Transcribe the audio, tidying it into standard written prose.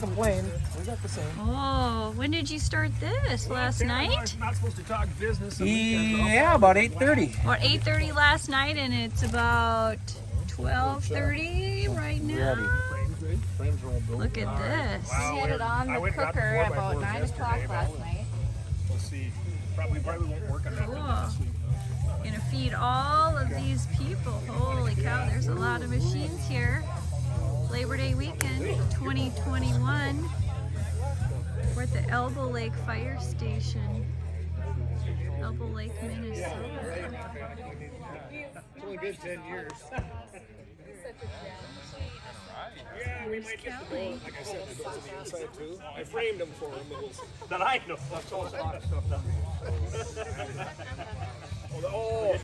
complain. We got the same. Oh, when did you start this? Last night? Not supposed to talk business. Yeah, about 8:30. Or 8:30 last night, and it's about 12:30 right now. Flames roll built. Look at this. We had it on the cooker at about 9 o'clock last night. We'll see. Probably won't work on that Cool. this week. Gonna feed all of these people. Holy cow, there's a lot of machines here. Labor Day weekend 2021. We're at the Elbow Lake Fire Station. Elbow Lake, Minnesota. It's only been 10 years. Yeah, we might get the doors. Like I said, the doors on the inside too. I framed them for him. That I know. That's all stock stuff. Oh,